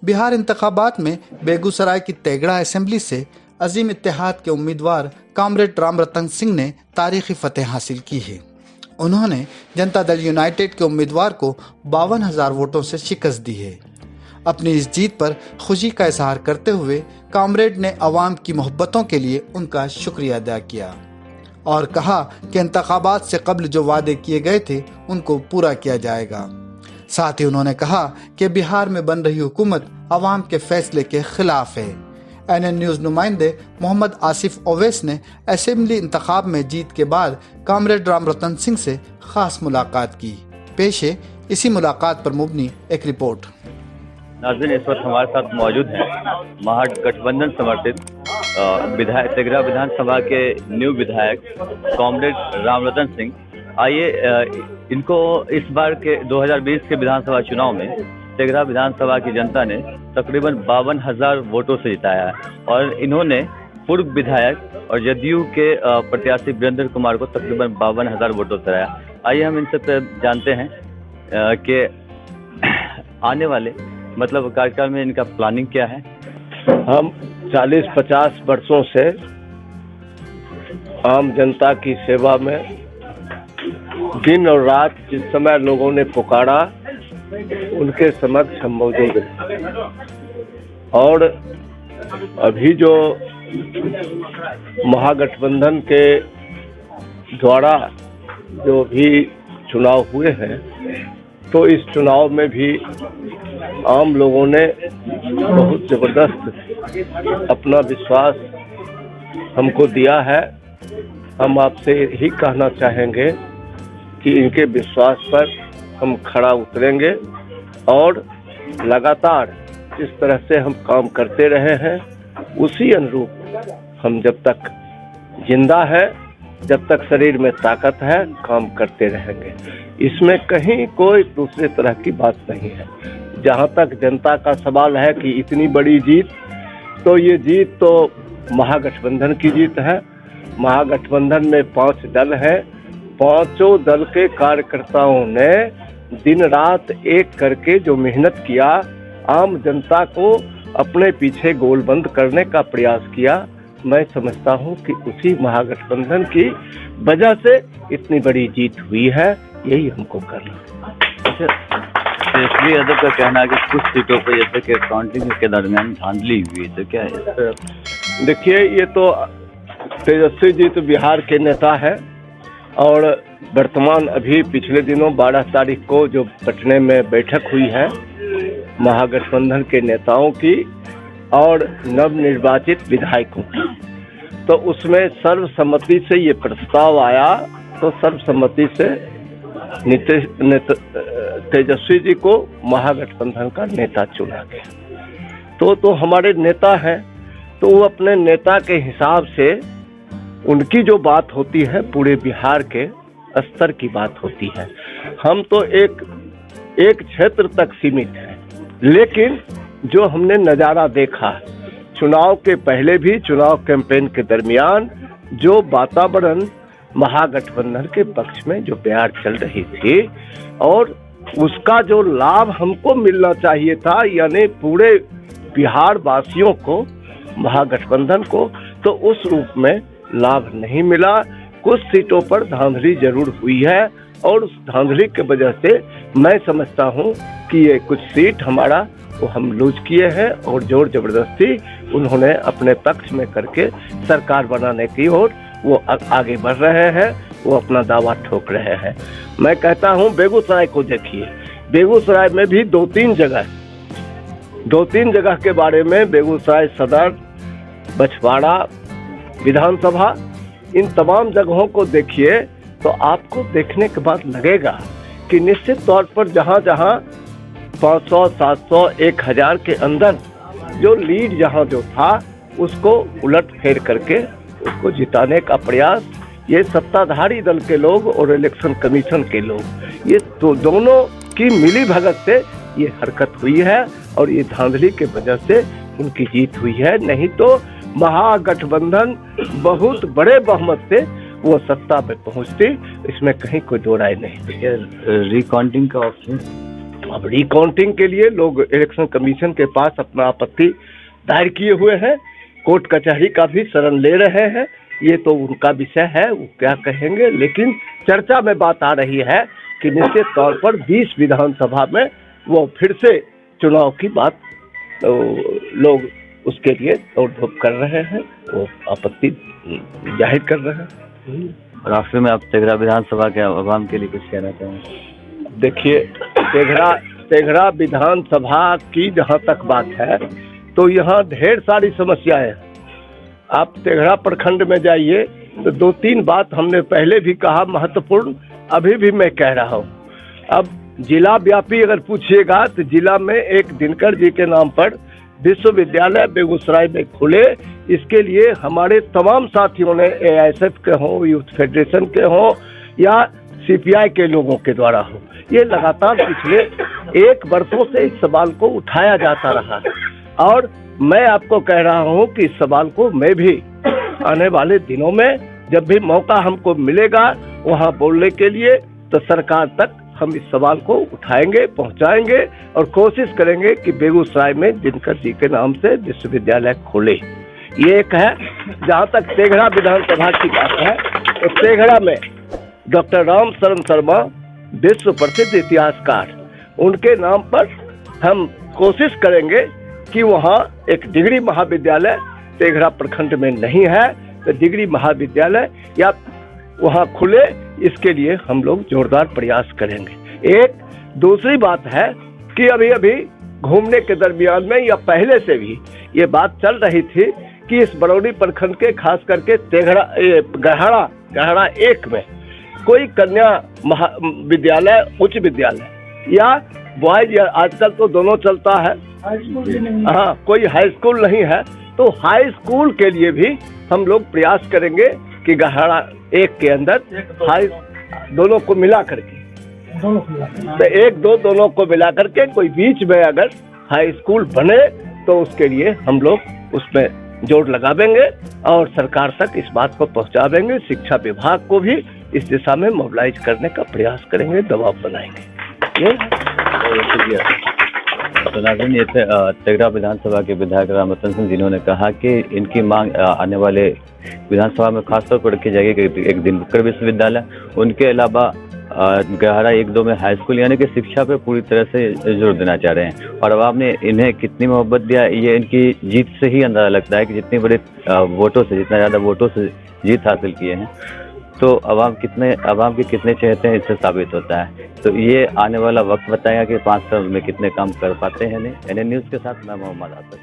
बिहार इंतखाबात में बेगूसराय की तेगड़ा असेंबली से अजीम इत्तेहाद के उम्मीदवार कॉमरेड रामरतन सिंह ने तारीखी फतेह हासिल की है। उन्होंने जनता दल यूनाइटेड के उम्मीदवार को 52,000 वोटों से शिकस्त दी है। अपनी इस जीत पर खुशी का इजहार करते हुए कॉमरेड ने अवाम की मोहब्बतों के लिए उनका शुक्रिया अदा किया और कहा कि इंतखाबात से कबल जो वादे किए गए थे उनको पूरा किया जाएगा। साथ ही उन्होंने कहा कि बिहार में बन रही हुकूमत अवाम के फैसले के खिलाफ है। एनएन न्यूज़ नुमाइंदे मोहम्मद आसिफ ओवैस ने असेंबली इंतखाब में जीत के बाद कॉमरेड रामरतन सिंह से खास मुलाकात की। पेश है इसी मुलाकात पर मुबनी एक रिपोर्ट। नाज़रीन, इस वक्त हमारे साथ मौजूद हैं महागठबंधन समर्थित विधायक तेगड़ा विधानसभा के न्यू विधायक कॉमरेड रामरतन सिंह। आइए इनको इस बार के 2020 के विधानसभा चुनाव में तेगड़ा विधानसभा की जनता ने तकरीबन 52,000 वोटों से जिताया है और इन्होंने पूर्व विधायक और जदयू के प्रत्याशी वीरेंद्र कुमार को तकरीबन 52,000 वोटों से हराया। आइए हम इनसे जानते हैं कि आने वाले मतलब कार्यकाल में इनका प्लानिंग क्या है। हम 40-50 वर्षों से आम जनता की सेवा में दिन और रात जिस समय लोगों ने पुकारा उनके समक्ष हम मौजूद हैं और अभी जो महागठबंधन के द्वारा जो भी चुनाव हुए हैं तो इस चुनाव में भी आम लोगों ने बहुत ज़बरदस्त अपना विश्वास हमको दिया है। हम आपसे यही कहना चाहेंगे कि इनके विश्वास पर हम खड़ा उतरेंगे और लगातार जिस तरह से हम काम करते रहे हैं उसी अनुरूप हम जब तक जिंदा है, जब तक शरीर में ताकत है, काम करते रहेंगे। इसमें कहीं कोई दूसरे तरह की बात नहीं है। जहाँ तक जनता का सवाल है कि इतनी बड़ी जीत, तो ये जीत तो महागठबंधन की जीत है। महागठबंधन में 5 दल है। 5 दल के कार्यकर्ताओं ने दिन रात एक करके जो मेहनत किया, आम जनता को अपने पीछे गोलबंद करने का प्रयास किया, मैं समझता हूं कि उसी महागठबंधन की वजह से इतनी बड़ी जीत हुई है। यही हमको करना। तेजस्वी यादव का कहना है कि कुछ सीटों पर जैसे कि काउंटिंग के दरमियान धांधली हुई, तो क्या है? देखिए, ये तो तेजस्वी जी तो बिहार के नेता है और वर्तमान अभी पिछले दिनों 12 तारीख को जो पटने में बैठक हुई है महागठबंधन के नेताओं की और नवनिर्वाचित विधायकों की, तो उसमें सर्वसम्मति से ये प्रस्ताव आया। तो सर्वसम्मति से तेजस्वी जी को महागठबंधन का नेता चुना गया। तो हमारे नेता हैं, तो वो अपने नेता के हिसाब से उनकी जो बात होती है पूरे बिहार के स्तर की बात होती है। हम तो एक क्षेत्र तक सीमित हैं, लेकिन जो हमने नज़ारा देखा चुनाव के पहले भी, चुनाव कैंपेन के दरमियान जो वातावरण महागठबंधन के पक्ष में जो बयार चल रही थी और उसका जो लाभ हमको मिलना चाहिए था, यानी पूरे बिहार वासियों को, महागठबंधन को, तो उस रूप में लाभ नहीं मिला। कुछ सीटों पर धांधली जरूर हुई है और उस धांधली के वजह से मैं समझता हूं कि ये कुछ सीट हमारा वो हम लूज किए हैं और जोर जबरदस्ती उन्होंने अपने पक्ष में करके सरकार बनाने की ओर वो आगे बढ़ रहे हैं, वो अपना दावा ठोक रहे हैं। मैं कहता हूं बेगूसराय को देखिए, बेगूसराय में भी 2-3 जगह के बारे में, बेगूसराय सदर, बछवाड़ा विधानसभा, इन तमाम जगहों को देखिए तो आपको देखने के बाद लगेगा कि निश्चित तौर पर जहां 500, 700, 1000 के अंदर जो लीड जहां जो था उसको उलट फेर करके उसको जिताने का प्रयास ये सत्ताधारी दल के लोग और इलेक्शन कमीशन के लोग, ये तो दोनों की मिली भगत से ये हरकत हुई है और ये धांधली के वजह से उनकी जीत हुई है। नहीं तो महागठबंधन बहुत बड़े बहुमत से वो सत्ता पे पहुंचती, इसमें कहीं कोई दो राय नहीं। रिकाउंटिंग का ऑप्शन अब रिकाउंटिंग के लिए लोग इलेक्शन कमीशन के पास अपना आपत्ति दायर किए हुए हैं, कोर्ट कचहरी का भी शरण ले रहे हैं। ये तो उनका विषय है, वो क्या कहेंगे, लेकिन चर्चा में बात आ रही है कि निश्चित तौर पर 20 विधानसभा में वो फिर से चुनाव की बात तो लोग उसके लिए दौड़ धूप कर रहे हैं, वो आपत्ति जाहिर कर रहे हैं। और आखिर में आप तेघड़ा विधानसभा के आवाम के लिए कुछ कहना चाहेंगे? देखिए, तेघड़ा विधानसभा की जहाँ तक बात है तो यहाँ ढेर सारी समस्याएं हैं। आप तेघड़ा प्रखंड में जाइए तो 2-3 बात हमने पहले भी कहा महत्वपूर्ण, अभी भी मैं कह रहा हूँ। अब जिला व्यापी अगर पूछिएगा तो जिला में एक दिनकर जी के नाम पर विश्वविद्यालय बेगूसराय में खुले, इसके लिए हमारे तमाम साथियों ने AISF के हों, यूथ फेडरेशन के हों या CPI के लोगों के द्वारा हो, ये लगातार पिछले 1 वर्षों से इस सवाल को उठाया जाता रहा है। और मैं आपको कह रहा हूं कि इस सवाल को मैं भी आने वाले दिनों में जब भी मौका हमको मिलेगा वहां बोलने के लिए, तो सरकार तक हम इस सवाल को उठाएंगे, पहुंचाएंगे और कोशिश करेंगे कि बेगूसराय में दिनकर जी के नाम से विश्वविद्यालय खोले। ये एक है। जहाँ तक तेघड़ा विधानसभा की बात है तो तेघड़ा में डॉक्टर राम शरण शर्मा विश्व प्रसिद्ध इतिहासकार, उनके नाम पर हम कोशिश करेंगे कि वहाँ एक डिग्री महाविद्यालय तेघड़ा प्रखंड में नहीं है तो डिग्री महाविद्यालय या वहाँ खुले, इसके लिए हम लोग जोरदार प्रयास करेंगे। एक दूसरी बात है कि अभी अभी घूमने के दरमियान में या पहले से भी ये बात चल रही थी कि इस बरौनी प्रखंड के खास करके तेघड़ा गढ़ाड़ा 1 में कोई कन्या विद्यालय, उच्च विद्यालय या बॉयज, या आजकल तो दोनों चलता है, हाँ, कोई हाई स्कूल नहीं है, तो हाई स्कूल के लिए भी हम लोग प्रयास करेंगे कि गढ़ाड़ा 1 के अंदर हाई दोनों को मिला करके तो 1-2 दोनों को मिला करके कोई बीच में अगर हाई स्कूल बने तो उसके लिए हम लोग उसमें जोर लगावेंगे और सरकार तक इस बात को पहुंचावेंगे। शिक्षा विभाग को भी इस दिशा में मोबिलाइज करने का प्रयास करेंगे, दबाव बनाएंगे। ये तो नाज़रीन, ये थे तेघड़ा विधानसभा के विधायक राम रतन सिंह, जिन्होंने कहा कि इनकी मांग आने वाले विधानसभा में खासतौर पर रखी जाएगी कि एक दिनकर विश्वविद्यालय, उनके अलावा गहरा 1-2 में हाई स्कूल, यानी कि शिक्षा पे पूरी तरह से जोर देना चाह रहे हैं। और अवाम ने इन्हें कितनी मोहब्बत दिया, ये इनकी जीत से ही अंदाजा लगता है कि जितनी बड़े वोटों से, जितना ज़्यादा वोटों से जीत हासिल किए हैं, तो अवाम के कितने चहेते हैं इससे साबित होता है। तो ये आने वाला वक्त बताएगा कि 5 साल में कितने काम कर पाते हैं। NN न्यूज़ के साथ मैं मोहम्मद आसिफ।